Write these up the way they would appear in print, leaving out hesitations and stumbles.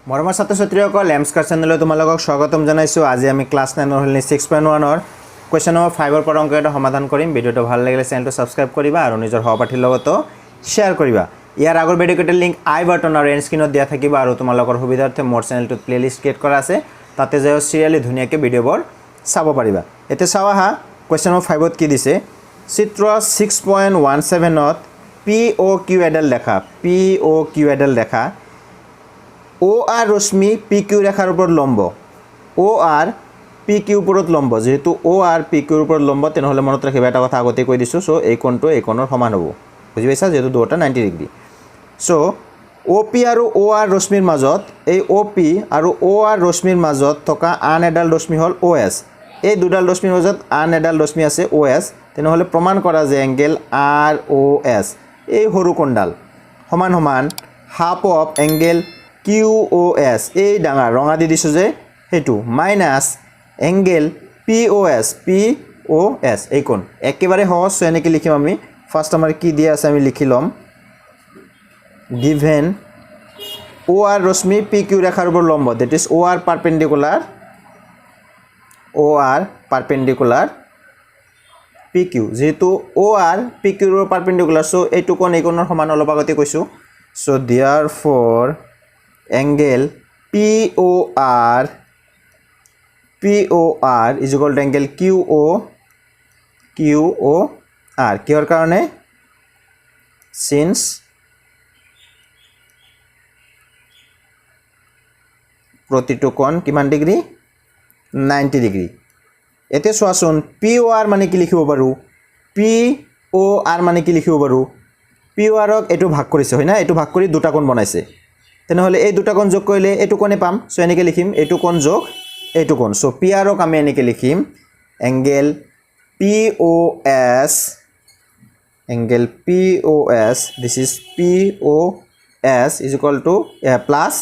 মৰমৰ ছাত্ৰ-ছাত্ৰীসকল লেমস্কাৰ চেনেললৈ তোমালোকক স্বাগতম জনাইছোঁ। আজি আমি ক্লাছ 9 ৰ 6.1 ৰ কুৱেশ্যন নম্বৰ 5 ৰ পৰা অংক এটা সমাধান কৰিম। ভিডিঅ'টো ভাল লাগিলে চেনেলটো ছাবস্ক্ৰাইব কৰিবা আৰু নিজৰ সহপাঠীৰ লগতো শ্বেয়াৰ কৰিবা। ইয়াৰ আগৰ ভিডিঅ'কেইটাৰ লিংক আই বাটন আৰু এণ্ড স্ক্ৰীনত দিয়া থাকিব আৰু তোমালোকৰ সুবিধাৰ্থে মোৰ চেনেলটোত প্লেলিষ্ট ক্ৰিয়েট কৰা আছে, তাতে যাই চিৰিয়েলি ধুনীয়াকৈ ভিডিঅ'বোৰ চাব পাৰিবা। এতিয়া চাওঁ আহা কুৱেশ্যন নম্বৰ 5 ত কি দিছে। চিত্ৰ 6.17 ত POQ এডাল দেখা, POQ এডাল দেখা OR ৰশ্মি PQ ৰেখাৰ ওপৰত লম্ব, OR PQ ওপৰত লম্ব। যেহেতু OR PQ ওপৰত লম্ব তেনেহ'লে মনত ৰাখিবা এটা কথা আগতে কৈ দিছোঁ। চ' এই কোণটো এই কোণৰ সমান হ'ব, বুজি পাইছা, যিহেতু দুয়োটা 90 ডিগ্ৰী। চ' OP আৰু OR ৰশ্মিৰ মাজত এই OP আৰু OR ৰশ্মিৰ মাজত থকা আন এডাল ৰশ্মি হ'ল OS। এই দুডাল ৰশ্মিৰ মাজত আন এডাল ৰশ্মি আছে OS। তেনেহ'লে প্ৰমাণ কৰা যে এংগেল ROS এই সৰু কোণডাল সমান সমান হাফ অফ এংগেল QOS এই ডাঙৰ ৰঙা দি দিছোঁ যে সেইটো মাইনাছ এংগেল POS এই কোণ। একেবাৰে সহজ। চ' এনেকৈ লিখিম আমি। ফাৰ্ষ্ট আমাৰ কি দিয়া আছে আমি লিখি ল'ম। গিভেন OR ৰশ্মি PQ ৰেখাৰ ওপৰত লম্ব, that is OR perpendicular PQ। যেহেতু OR PQ ৰ পাৰপেণ্ডিকুলাৰ, চ' এইটো কোণ এই কোণৰ সমান অলপ আগতে কৈছোঁ। চ' therefore angle POR is equal to angle QOR। কিহৰ কাৰণে? চিন্স প্ৰতিটো কোণ কিমান ডিগ্ৰী? 90 ডিগ্ৰী। এতিয়া চোৱাচোন POR মানে কি লিখিব পাৰোঁ? POR মানে কি লিখিব পাৰোঁ? PORক এইটো ভাগ কৰিছে, হয় না? এইটো ভাগ কৰি দুটা কোণ বনাইছে। তেনেহ'লে এই দুটা কোণ যোগ কৰিলে এইটো কোণে পাম। চ' এনেকৈ লিখিম এইটো কোণ যোগ এইটো কোণ। চ' PRক আমি এনেকৈ লিখিম angle POS this is POS is equal two plus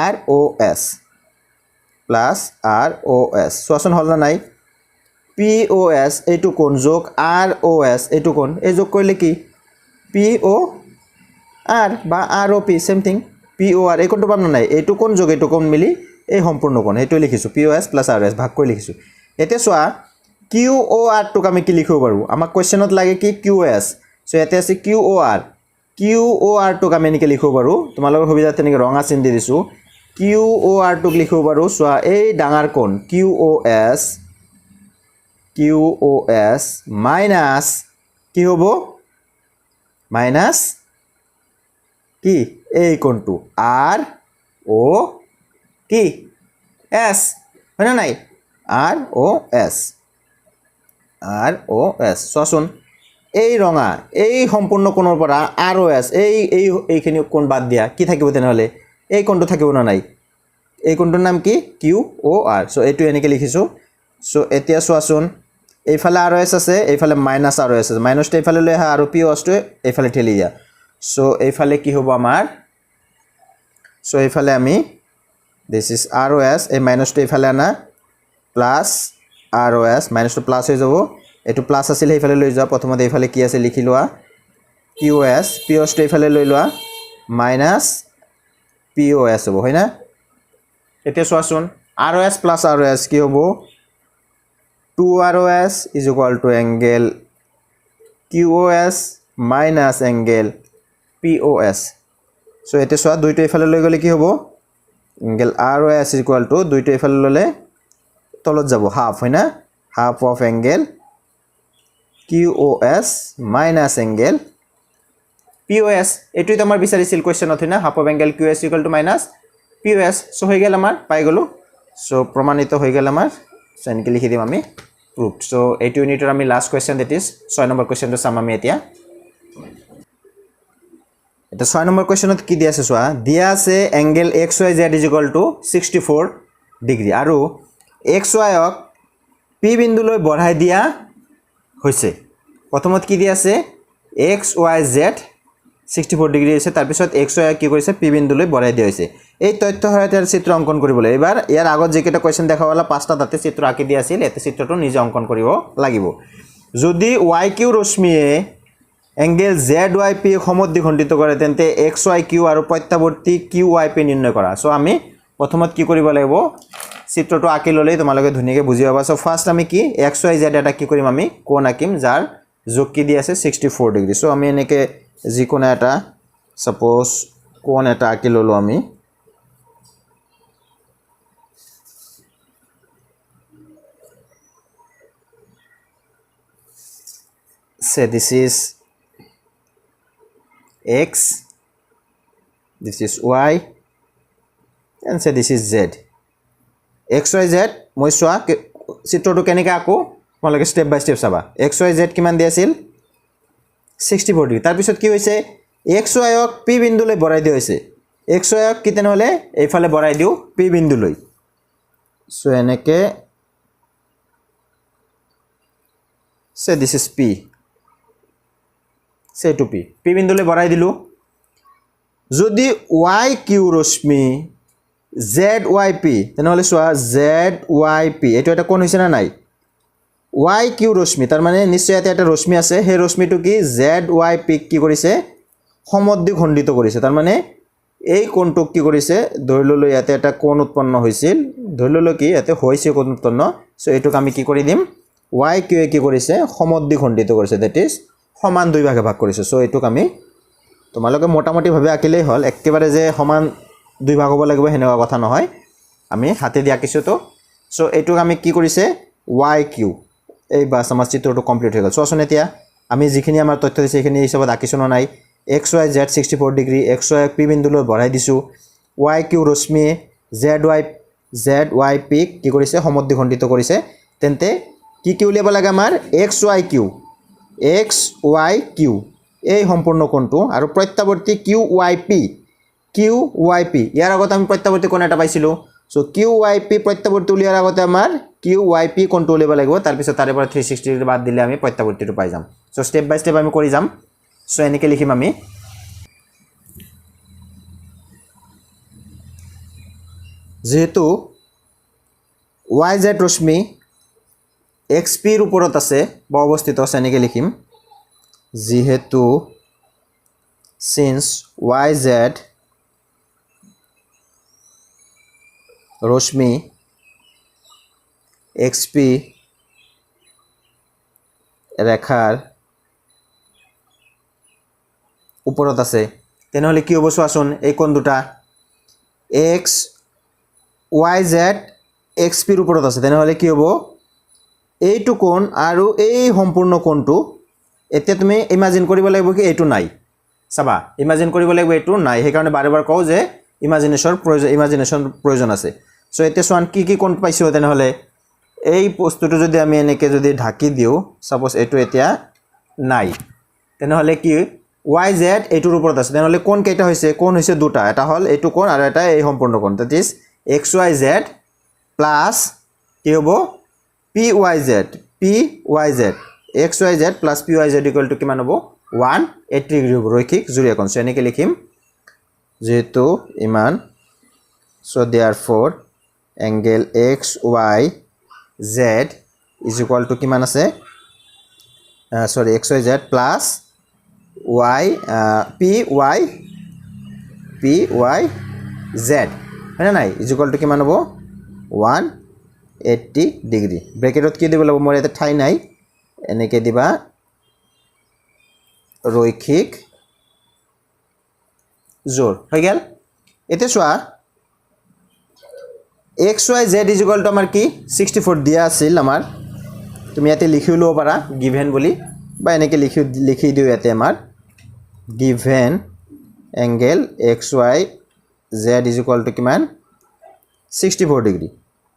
ROS চোৱাচোন হ'ল না নাই? POS এইটো কোণ যোগ ROS এইটো কোণ, এই যোগ কৰিলে কি POR বা ROP চেম থিং। POR এই কোণটো পাম না নাই? এইটো কোণ যোগ এইটো কোণ মিলি এই সম্পূৰ্ণ কোণ, সেইটোৱে লিখিছোঁ POS প্লাছ ROS ভাগ কৰি লিখিছোঁ। এতিয়া চোৱা QORটোক আমি কি লিখিব পাৰোঁ? আমাক কুৱেশ্যনত লাগে কি QS। চ' ইয়াতে আছে QORটোক আমি এনেকৈ লিখিব পাৰোঁ। তোমালোকৰ সুবিধাত তেনেকৈ ৰঙা চিন দি দিছোঁ। QORটোক লিখিব পাৰোঁ। চোৱা এই ডাঙৰ কোণ QOS মাইনাছ কি হ'ব? মাইনাছ কি এই কোণটো ROS, হয় না নাই? ROS চোৱাচোন এই ৰঙা এই সম্পূৰ্ণ কোণৰ পৰা ROS এইখিনি কোণ বাদ দিয়া কি থাকিব? তেনেহ'লে এই কোণটো থাকিব না নাই? এই কোণটোৰ নাম কি? QOR। চ' এইটো এনেকৈ লিখিছোঁ। চ' এতিয়া চোৱাচোন এইফালে ROS আছে, এইফালে মাইনাছ ROS আছে। মাইনাছটো এইফালে লৈ আহা আৰু POSটো এইফালে ঠেলি দিয়া। চ' এইফালে কি হ'ব আমাৰ? চ' এইফালে আমি দিছ ইজ ROS, এই মাইনাছটো এইফালে আনা প্লাছ ROS, মাইনাছটো প্লাছ হৈ যাব। এইটো প্লাছ আছিলে সেইফালে লৈ যোৱা। প্ৰথমতে এইফালে কি আছে লিখি লোৱা POSটো এইফালে লৈ লোৱা মাইনাছ POS হ'ব, হয় না? এতিয়া চোৱাচোন ROS প্লাছ ROS কি হ'ব? 2ROS is equal to angle QOS minus angle POS। চ' এতিয়া চোৱা দুইটো এইফালে লৈ গ'লে কি হ'ব? Angle ROS is equal two দুইটো এইফালে ল'লে তলত যাব হাফ, হয় না? Half of angle QOS minus angle POS। এইটোতো আমাৰ বিচাৰিছিল কুৱেশ্যনত, হয় না? Half of angle QS equal to minus POS। চ' হৈ গ'ল আমাৰ, পাই গ'লোঁ। চ' প্ৰমাণিত হৈ গ'ল আমাৰ। চ' এনেকৈ লিখি দিম আমি প্ৰুফ। চ' এইটো ইউনিটৰ আমি লাষ্ট কুৱেশ্যন, দেট ইজ 6 নম্বৰ কুৱেশ্যনটো চাম আমি এতিয়া 6 নম্বৰ কুৱেশ্যনত কি দিয়া আছে চোৱা। দিয়া আছে angle XYZ is equal two 64 degree আৰু XYক P বিন্দুলৈ বঢ়াই দিয়া হৈছে। প্ৰথমত কি দিয়া আছে? XYZ 64 ডিগ্ৰী হৈছে, তাৰপিছত XY কি কৰিছে? P বিন্দুলৈ বঢ়াই দিয়া হৈছে। এই তথ্য সহায়তে চিত্ৰ অংকন কৰিবলৈ এইবাৰ ইয়াৰ আগত যিকেইটা কুৱেশ্যন দেখাবলৈ 5টা তাতে চিত্ৰ আঁকি দিয়া আছিল, ইয়াতে চিত্ৰটো নিজে অংকন কৰিব লাগিব। যদি YQ ৰশ্মিয়ে এংগেল জেড ৱাই পি সমদ্বিখণ্ডিত কৰে তেন্তে এক্স ৱাই কিউ আৰু প্ৰত্যাৱৰ্তী কিউ ৱাই পি নিৰ্ণয় কৰা চ' আমি প্ৰথমত কি কৰিব লাগিব চিত্ৰটো আঁকি ল'লেই তোমালোকে ধুনীয়াকৈ বুজি পাবা চ' ফাৰ্ষ্ট আমি কি এক্স ৱাই জেড এটা কি কৰিম আমি কোণ আঁকিম যাৰ যোগ কি দি আছে 64 ডিগ্ৰী চ' আমি এনেকৈ যিকোনো এটা সাপোজ কোণ এটা আঁকি ল'লোঁ আমি say this is x, this is y, and say this is z. x y z মই চোৱা চিত্ৰটো কেনেকৈ আঁকো তোমালোকে ষ্টেপ বাই ষ্টেপ চাবা x y z কিমান দি আছিল 64 ডিগ্ৰী তাৰপিছত কি হৈছে x y ক p বিন্দুলৈ বঢ়াই দিয়া হৈছে x y ক কি তেনেহ'লে এইফালে বঢ়াই দিওঁ p বিন্দুলৈ চ' এনেকৈ say this is p say to p বিন্দুলৈ বঢ়াই দিলো যদি y q ৰশ্মি z y p তেনেহ'লে চোৱা z y p এটো এটা কোণ হৈছে না নাই y q ৰশ্মি তাৰ মানে নিশ্চয় এটা ৰশ্মি আছে সেই ৰশ্মিটো কি z y p কি কৰিছে সমদ্বিখণ্ডিত কৰিছে তাৰ মানে এই কোণটো কি কৰিছে ধৰি ললো ইয়াতে এটা কোণ উৎপন্ন হৈছিল ধৰি ললো কি ইয়াতে হৈছে কোণ উৎপন্ন সো এটোক আমি কি কৰি দিম y q কি কৰিছে সমদ্বিখণ্ডিত কৰিছে দ্যাট ইজ সমান দুই ভাগে ভাগ কৰিছে সো এটোক আমি তোমালোকে মোটামুটি ভাবে আঁকিলেই হল একেবাৰে যে সমান দুই ভাগ হ'ব লাগিব হেনেকুৱা কথা নহয় আমি হাতে দি আঁকিছো তো সো এটোক আমি কি কৰিছে yq এই বাস আমাৰ চিত্ৰটো কমপ্লিট হৈ গ'ল সো আসলে এতিয়া আমি যিখিনি আমাৰ তথ্য দিছে সেইখিনি হিচাপত আঁকিছো নাই xy z 64 degree xy p বিন্দুলৈ বঢ়াই দিছো yq ৰশ্মি zy p কি কৰিছে সমদ্বিখণ্ডিত কৰিছে তেন্তে কি কি উলিয়াব লাগে আমাৰ xyq এই সম্পূৰ্ণ কোণটো আৰু প্ৰত্যাৱৰ্তী qyp ইয়াৰ আগত আমি প্ৰত্যাৱৰ্তী কোণ এটা পাইছিলো সো qyp প্ৰত্যাৱৰ্তী উলিয়াৰ আগতে আমাৰ qyp কোণটো উলিয়াব লাগিব তাৰ পিছত তাৰে পৰা 360 ডিগ্ৰী বাদ দিলে আমি প্ৰত্যাৱৰ্তীটো পাই যাম সো স্টেপ বাই স্টেপ আমি কৰি যাম সো এনেকৈ লিখিম আমি যেহেতু yz ৰশ্মি xp ৰ ওপৰত আছে বা অৱস্থিত আছে এনেকৈ লিখিম যেহেতু since yz ৰশ্মি xp ৰেখাৰ ওপৰত আছে তেনেহলে কি হ'ব চোৱাচোন এই কোণ দুটা x yz xp ৰ ওপৰত আছে তেনেহলে কি হ'ব এইটো কোণ আৰু এই সম্পূৰ্ণ কোণটো এতিয়া তুমি ইমাজিন কৰিব লাগিব কি এইটো নাই চাবা ইমাজিন কৰিব লাগিব এইটো নাই সেই কাৰণে বাৰে বাৰে কও যে ইমাজিনেশন প্ৰয়োজন আছে সো এতিয়া সোৱান কি কোণ পাইছো তেনেহলে এই বস্তুটো যদি আমি এনেকৈ যদি ঢাকি দিও সাপোজ এইটো এতিয়া নাই তেনেহলে কি yz এইটোৰ ওপৰত আছে তেনেহলে কোণ কেইটা হৈছে কোণ হৈছে দুটা এটা হল এইটো কোণ আৰু এটা এই সম্পূৰ্ণ কোণ দ্যাট ইজ xyz প্লাস কি হ'ব pyz xyz plus pyz equal to কিমান হ'ব 180 ডিগ্ৰী হ'ব ৰৈখিক জুৰীয়া কোণ এনেকৈ লিখিম যেহেতু ইমান so therefore angle xyz is equal to কিমান আছে sorry xyz plus pyz হয় না নাই is equal to কিমান হ'ব 180 ডিগ্ৰী ব্ৰেকেটত কি দিব লাগিব মোৰ এটা ঠাই নাই এনেকৈ দিবা ৰৈখিক জোৰ হৈ গেল এতিয়া চোৱা xyz is equal to আমাৰ কি 64 দিয়া আছিল আমাৰ তুমি ইয়াতে লিখি লব পাৰা গিভেন বুলি বা এনেকৈ লিখি দিও ইয়াতে আমাৰ given angle xyz is equal to কিমান 64 degree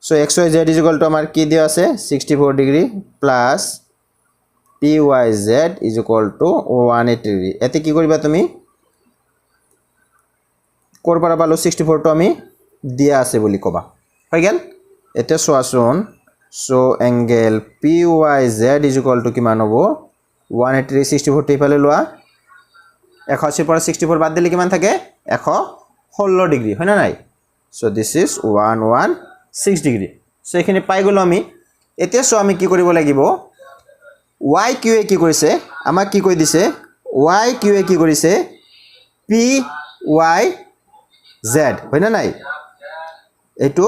so xyz is equal to আমাৰ কি দিয়া আছে 64 degree plus pyz is equal to 180 degree এতে কি কৰিবা তুমি কোৰ পৰা পালো 64 টো আমি দিয়া আছে বুলি কবা হৈ গেল এটা সোৱাচোন so angle pyz is equal to কিমান হ'ব 180 64 টেইফালে লোৱা 180 পৰা 64 বাদ দিলে কিমান থাকে 116 ডিগ্ৰী হয় না নাই so this is 116 degree so এখানে পাই গলো আমি এতিয়া সো আমি কি কৰিব লাগিব yq কি কৰিছে আমাক কি কৈ দিছে ওয়াই কিউৱে কি কৰিছে পি ওয়াই জেড হয় না নাই এইটো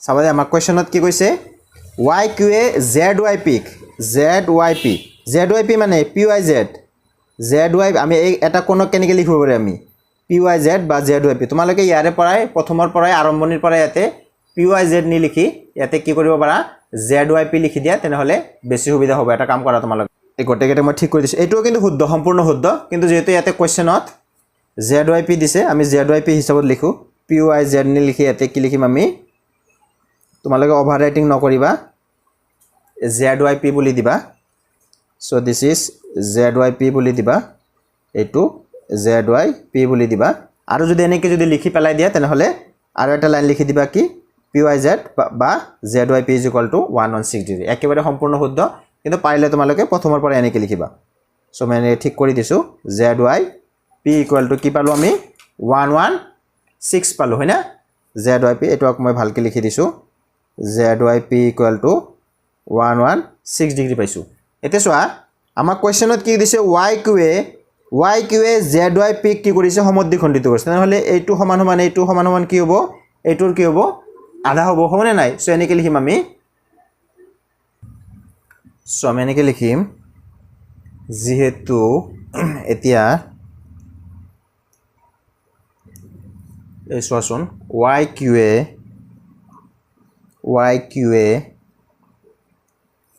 চাবা আমাৰ কোৱেশ্চনত কি কৈছে ওয়াই কিউৱে জেড ওয়াই পিক জেড ওয়াই পি মানে পি ওয়াই জেড ওয়াই আমি এই এটা কোণক কেনেকৈ লিখিব পাৰি আমি পি ওয়াই জেড বা জেড ওয়াই পি তোমালোকে ইয়াৰে পৰাই প্ৰথমৰ পৰাই আৰম্ভণিৰ পৰাই ইয়াতে পি ওয়াই জেড নি লিখি ইয়াতে কি কৰিব পাৰা জেড ওয়াই পি লিখি দিয়া তেনেহ'লে বেছি সুবিধা হ'ব এটা কাম কৰা তোমালোকে এই গোটেইকেইটা মই ঠিক কৰি দিছোঁ এইটোও কিন্তু শুদ্ধ সম্পূৰ্ণ শুদ্ধ কিন্তু যেহেতু ইয়াতে কোৱেশ্চনত জেড ওয়াই পি দিছে আমি জেড ওয়াই পি হিচাপত লিখোঁ পি ওয়াই জেড নি লিখি ইয়াতে কি লিখিম আমি তোমালোকে অভাৰ ৰাইটিং নকৰিবা জেড ওয়াই পি বুলি দিবা চ' this is Z Y P বুলি দিবা এইটো জেড ওয়াই পি বুলি দিবা আৰু যদি এনেকৈ যদি লিখি পেলাই দিয়া তেনেহ'লে আৰু এটা লাইন লিখি দিবা কি পি ওয়াই জেড বা Z Y P is equal to 116 degree একেবাৰে সম্পূৰ্ণ শুদ্ধ কিন্তু পাৰিলে তোমালোকে প্ৰথমৰ পৰা এনেকৈ লিখিবা চ' মই এনেকৈ ঠিক কৰি দিছোঁ Z Y P equal to কি পালোঁ আমি 116 পালোঁ হয় না জেড ওয়াই পি এইটো মই ভালকৈ লিখি দিছোঁ Z Y P equal to 116 degree পাইছোঁ এতিয়া চোৱা আমাৰ কুৱেশ্যনত কি দিছে ওয়াই কিউৱে জেড ওয়াই পিক কি কৰিছে সমদ্বিখণ্ডিত কৰিছে তেনেহ'লে এইটো সমান সমান এইটো সমান সমান কি হ'ব এইটোৰ কি হ'ব আধা হ'ব হ'বনে নাই চ' এনেকৈ লিখিম আমি চ' আমি এনেকৈ লিখিম যিহেতু এতিয়া এই চোৱাচোন ওয়াই কিউৱে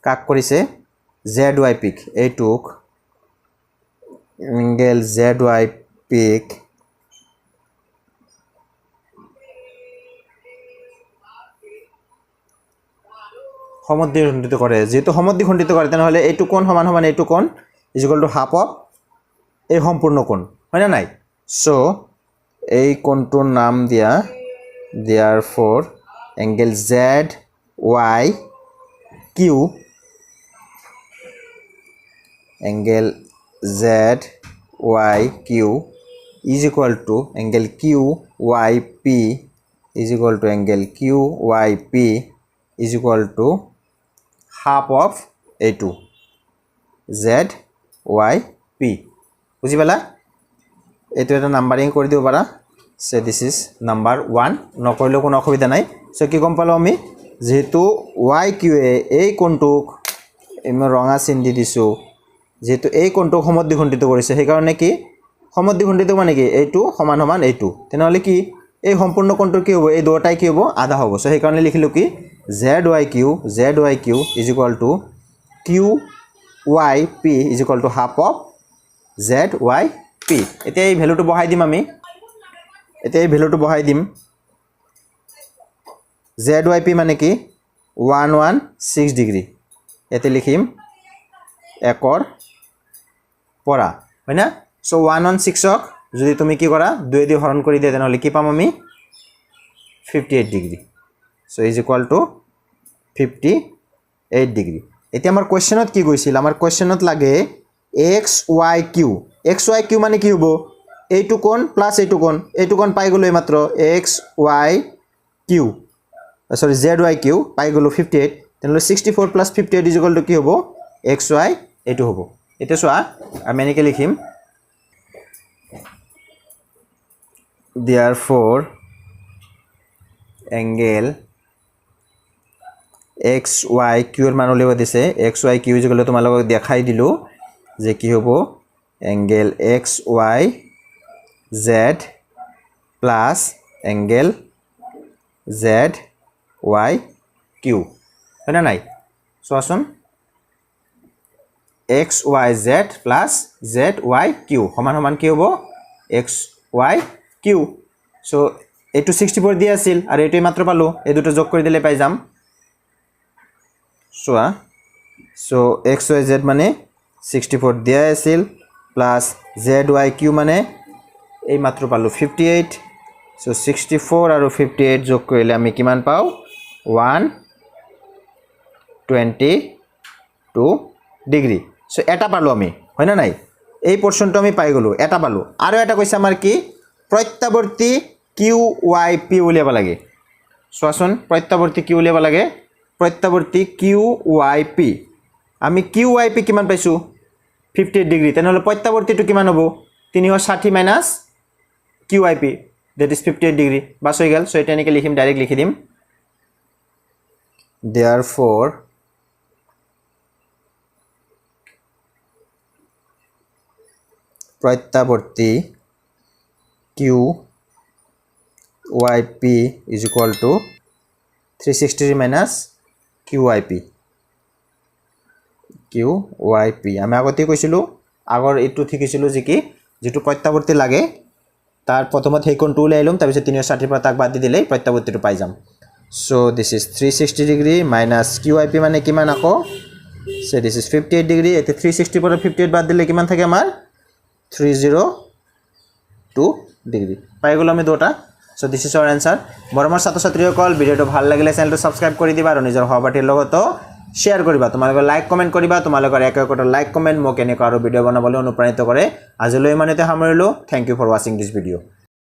কাক কৰিছে জেড ওয়াই পিক এইটোক এংগেল জেড ওয়াই পিক সমদ্বিখণ্ডিত কৰে যেহেতু সমদ্বিখণ্ডিত কৰে তেনেহ'লে এইটো কোণ সমান সমান এইটো কোণ is equal to half of এই সম্পূৰ্ণ কোণ হয় না নাই চ' এই কোণটোৰ নাম therefore angle Z Y Q angle Z Y Q is equal to angle Q Y P is equal to angle Q Y P is equal to half of এইটো জেড ওয়াই পি বুজি পালা এইটো এটা numbering কৰি দিব পাৰা সে this is number 1 নকৰিলেও কোনো অসুবিধা নাই সো কি গম পালোঁ আমি যেহেতু ওয়াই কিউৱে এই কোণটোক মই ৰঙা চিন দি দিছোঁ যেহেতু এই কোণটোক সমদ্বিখণ্ডিত কৰিছে সেইকাৰণে কি সমদ্বিখণ্ডিত মানে কি এইটো সমান সমান এইটো তেনেহ'লে কি এই সম্পূৰ্ণ কোণটোৰ কি হ'ব এই দুটাই কি হ'ব আধা হ'ব সো সেইকাৰণে লিখিলোঁ কি Z Y Q is equal to Q Y P is equal to half of Z Y P এতিয়া এই ভেলুটো বহাই দিম জেড ওয়াই পি মানে কি 116 ডিগ্ৰী ইয়াতে লিখিম একৰ পৰা হয় না চ' 116ক যদি তুমি কি কৰা 2 দি হৰণ কৰি দিয়া তেনেহ'লে কি পাম আমি 58 degree so' is equal two 58 degree এতিয়া আমাৰ কুৱেশ্যনত কি কৈছিল আমাৰ কুৱেশ্যনত লাগে এক্স ওয়াই কিউ মানে কি হ'ব এইটো কোণ প্লাছ এইটো কোণ পাই গ'লোঁ এইমাত্ৰ এক্স ওয়াই কিউ সৰি জেড ওয়াই কিউ পাই গ'লোঁ 58 তেনেহ'লে 64 প্লাছ 58 ইজ ইকুৱেল টু কি হ'ব এক্স ওয়াই এইটো হ'ব এতিয়া চোৱা আমি এনেকৈ লিখিম therefore এংগেল এক্স ওয়াই কিউৰ মান উলিয়াব দিছে X Y Q is equal to তোমালোকক দেখাই দিলোঁ যে কি হ'ব angle X Y Z plus angle Z Y Q হয় না নাই চোৱাচোন X Y Z plus Z Y Q সমান সমান কি হ'ব এক্স ওয়াই কিউ চ' এইটো 64 দিয়া আছিল আৰু এইটো মাত্ৰ পালোঁ এই দুটো যোগ কৰি দিলে পাই যাম চোৱা চ' এক্স ওয়াই জেড মানে 64 দিয়া আছিল প্লাছ জেড ওয়াই কিউ মানে এই মাত্ৰ পালোঁ 58 চ' 64 আৰু 58 যোগ কৰিলে আমি কিমান পাওঁ 122 ডিগ্ৰী চ' এটা পালোঁ আমি হয় না নাই এই পোৰ্শনটো আমি পাই গ'লোঁ এটা পালোঁ আৰু এটা কৈছে আমাৰ কি প্ৰত্যাৱৰ্তী কিউ ওয়াই পি উলিয়াব লাগে চোৱাচোন প্ৰত্যাৱৰ্তী কি উলিয়াব লাগে প্ৰত্যাৱৰ্তী কিউ ওয়াই পি আমি কিউ ওয়াই পি কিমান পাইছোঁ 58 ডিগ্ৰী তেনেহ'লে প্ৰত্যাৱৰ্তীটো কিমান হ'ব 360 minus QIP that is 58 degree বাস হৈ গ'ল সো এটা এনেকৈ লিখিম ডাইৰেক্ট লিখি দিম therefore প্ৰত্যাৱৰ্তী QYP is equal to 360 minus QYP আমি আগতে কৈছিলোঁ আগৰ এইটো শিকিছিলোঁ যে কি যেটো প্ৰত্যাৱৰ্তী লাগে তাৰ প্ৰথমত হেই কোণটো উলাই লম তাৰপিছত 360 পৰা তাক বাদ দি দিলে প্ৰত্যাৱৰ্তীটো পাই যাম so this is 360 degree minus QIP মানে কিমান আকৌ সো দিস ইজ 58 ডিগ্ৰী এতে 360 পৰা 58 বাদ দিলে কিমান থাকে আমাৰ 302 ডিগ্ৰী পাই গ'ল আমি দুটা so this is our answer মৰমৰ ছাত্ৰ-ছাত্ৰীসকল ভিডিওটো ভাল লাগিলে চেনেলটো সাবস্ক্ৰাইব কৰি দিবা আৰু নিজৰ সহপাঠীৰ লগতো শেয়াৰ কৰিবা তোমালোকে লাইক কমেন্ট কৰিবা তোমালোকৰ একটা লাইক কমেন্ট মোক এনেকৈ আৰু ভিডিও বনাবলৈ অনুপ্ৰাণিত কৰে আজিলৈ ইমানতে সামৰিলো thank you for watching this video